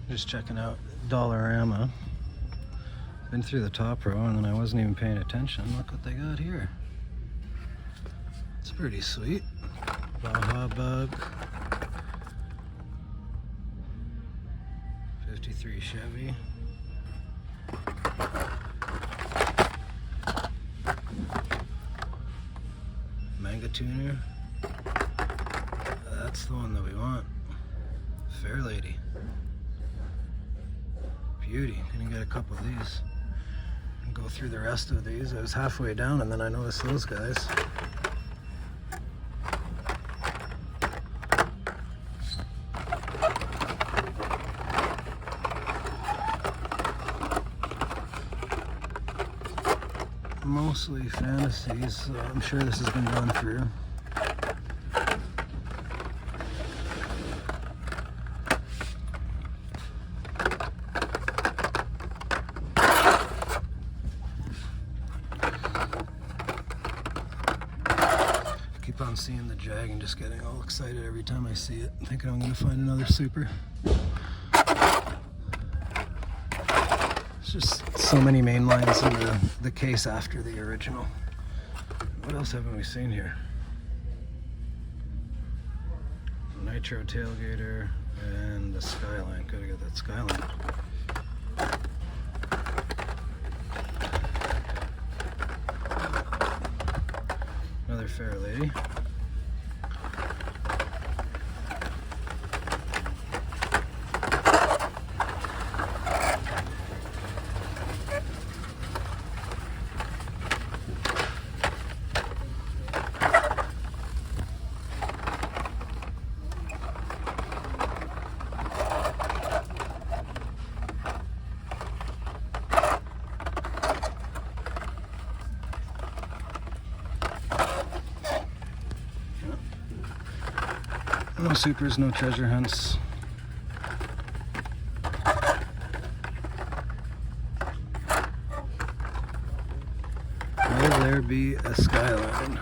Just checking out Dollarama. Been through the top row and then I wasn't even paying attention. Look what they got here. It's pretty sweet. Baja Bug. 53 Chevy. Manga tuner. That's the one that we want. Fairlady. Beauty. Gonna get a couple of these. And go through the rest of these. I was halfway down and then I noticed those guys. Mostly fantasies, so I'm sure this has been gone through. Keep on seeing the Jag and just getting all excited every time I see it, thinking I'm going to find another super. It's just so many main lines in the case after the original. What else haven't we seen here? Nitro tailgater and the Skyline. Gotta get that Skyline. Another Fairlady. No supers, no treasure hunts. Will there be a Skyline?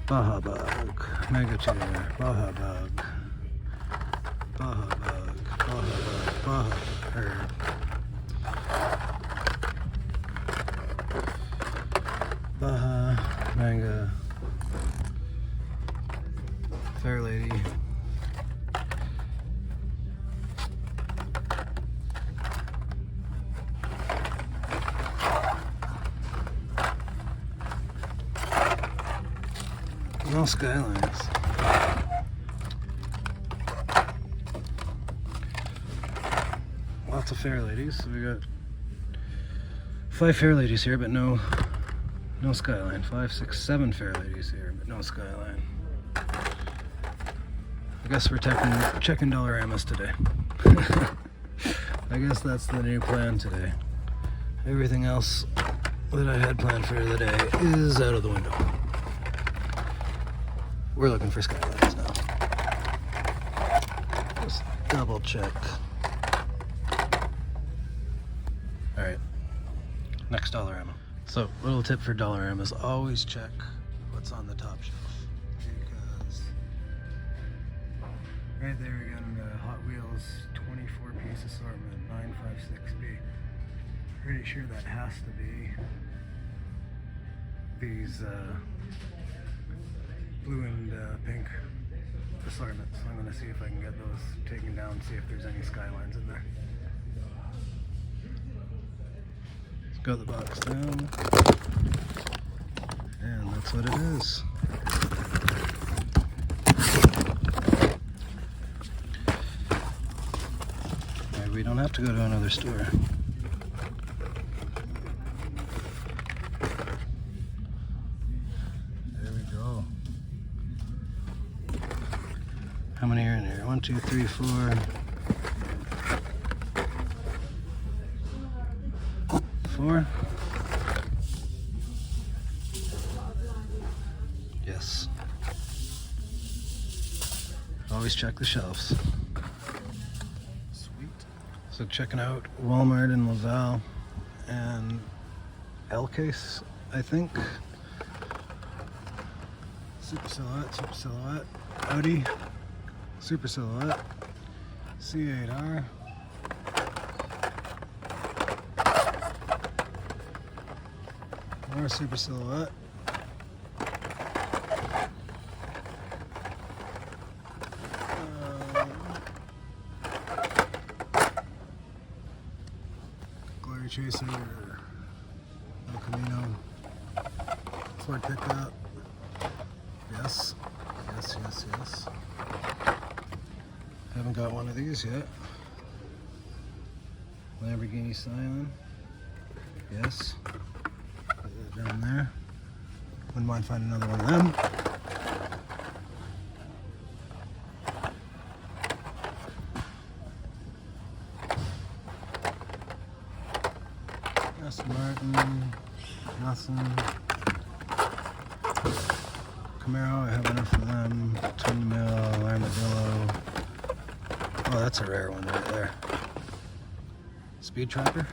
Baja Bug, Mega Tuner, Baja Bug, Baja Bug, Baja Bug, Baja, Manga, Fairlady, no Skylines. Lots of Fairladies. So we got 5 Fairladies here, but no Skyline. 5, 6, 7 Fairladies here, but no Skyline. I guess we're checking Dollaramas today. I guess that's the new plan today. Everything else that I had planned for the day is out of the window. We're looking for Skylines now. Just double check. Alright, next Dollarama. So, little tip for Dollaramas, always check what's on the top shelf. Because right there we got a Hot Wheels 24-piece assortment, 956B. Pretty sure that has to be these blue and pink assortments. So I'm going to see if I can get those taken down, see if there's any Skylines in there. Got the box down, and that's what it is. Maybe we don't have to go to another store. There we go. How many are in here? 1, 2, 3, 4. 4. Yes. Always check the shelves. Sweet. So checking out Walmart in Laval and L-Case, I think. Super Silhouette, Audi, Super Silhouette, C8R, more Super Silhouette, Glory Chaser, El Camino, Ford pickup. Yes. Haven't got one of these yet. Lamborghini Skyline. Yes. Put that down there. Wouldn't mind finding another one of them. Aston Martin. Nothing. Camaro, I have enough for them. Twin Mill, Armadillo. Oh, that's a rare one right there. Speed Trapper.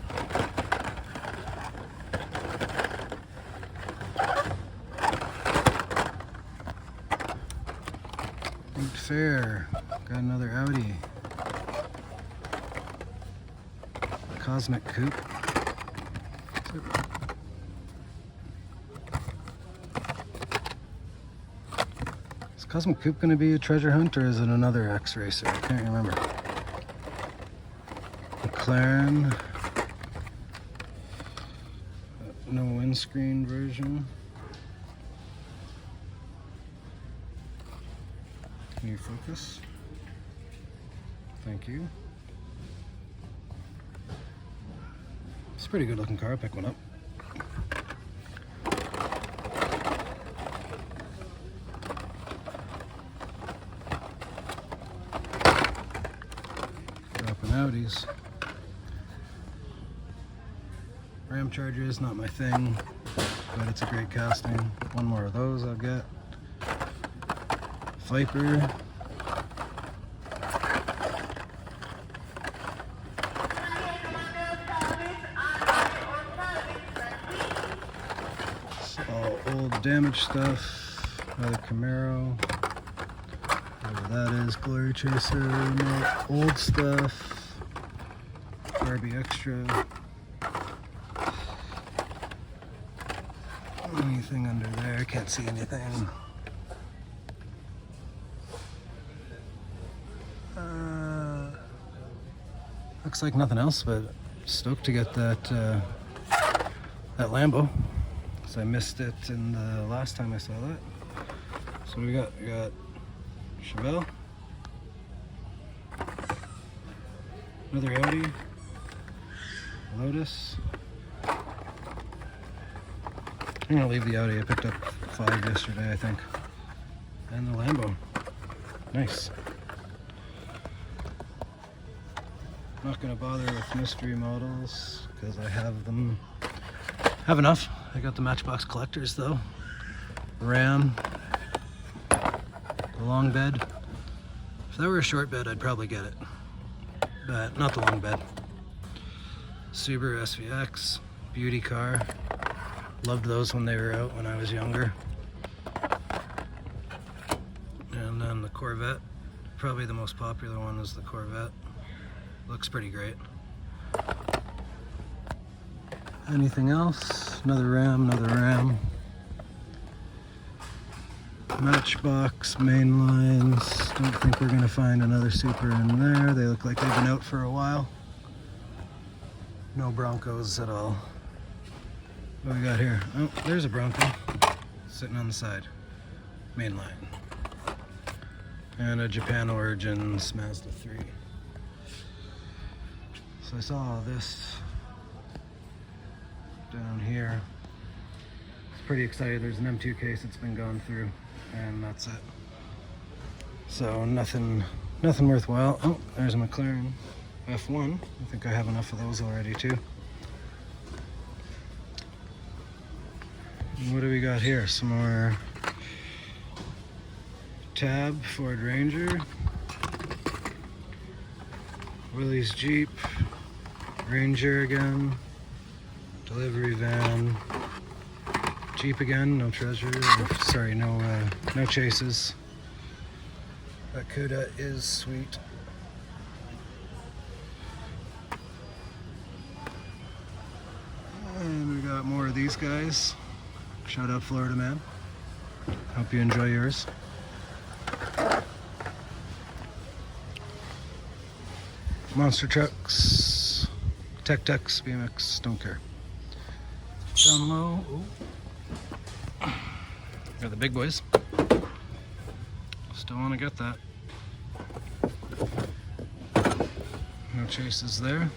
Fair. Got another Audi. Cosmic Coupe. Is Cosmic Coupe going to be a treasure hunt, or is it another X-Racer? I can't remember. McLaren. No windscreen version. Can you focus? Thank you. It's a pretty good looking car. I'll pick one up. Dropping Audis. Ram Charger is not my thing, but it's a great casting. One more of those I'll get. Viper. All old damaged stuff. Another Camaro. Whatever that is. Glory Chaser. More old stuff. Barbie Extra. Anything under there? I can't see anything. Looks like nothing else, but stoked to get that that Lambo, because I missed it in the last time I saw that. So we got Chevelle, another Audi, Lotus. I'm gonna leave the Audi. I picked up 5 yesterday, I think, and the Lambo. Nice. Not gonna bother with mystery models because I have enough. I got the Matchbox collectors though. Ram, the long bed. If that were a short bed, I'd probably get it, but not the long bed. Subaru SVX, beauty car. Loved those when they were out when I was younger. And then the Corvette. Probably the most popular one is the Corvette. Looks pretty great. Anything else? Another Ram. Matchbox, main lines. Don't think we're gonna find another Super in there. They look like they've been out for a while. No Broncos at all. What do we got here? Oh, there's a Bronco sitting on the side. Main line. And a Japan Origins Mazda 3. So I saw all this down here. It's pretty excited. There's an M2 case that's been gone through, and that's it. So nothing worthwhile. Oh, there's a McLaren F1. I think I have enough of those already too. And what do we got here? Some more Tab Ford Ranger, Willie's Jeep, Ranger again, delivery van, Jeep again, no treasure. Sorry, no chases. That Cuda is sweet. And we got more of these guys. Shout out Florida Man. Hope you enjoy yours. Monster trucks, Tech Decks, BMX, don't care. Down low, got the big boys. Still want to get that. No chases there.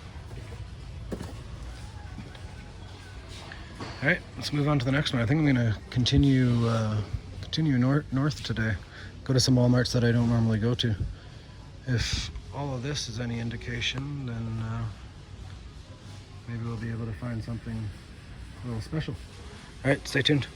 All right, let's move on to the next one. I think I'm going to continue north today. Go to some Walmarts that I don't normally go to. If all of this is any indication, then maybe we'll be able to find something a little special. All right, stay tuned.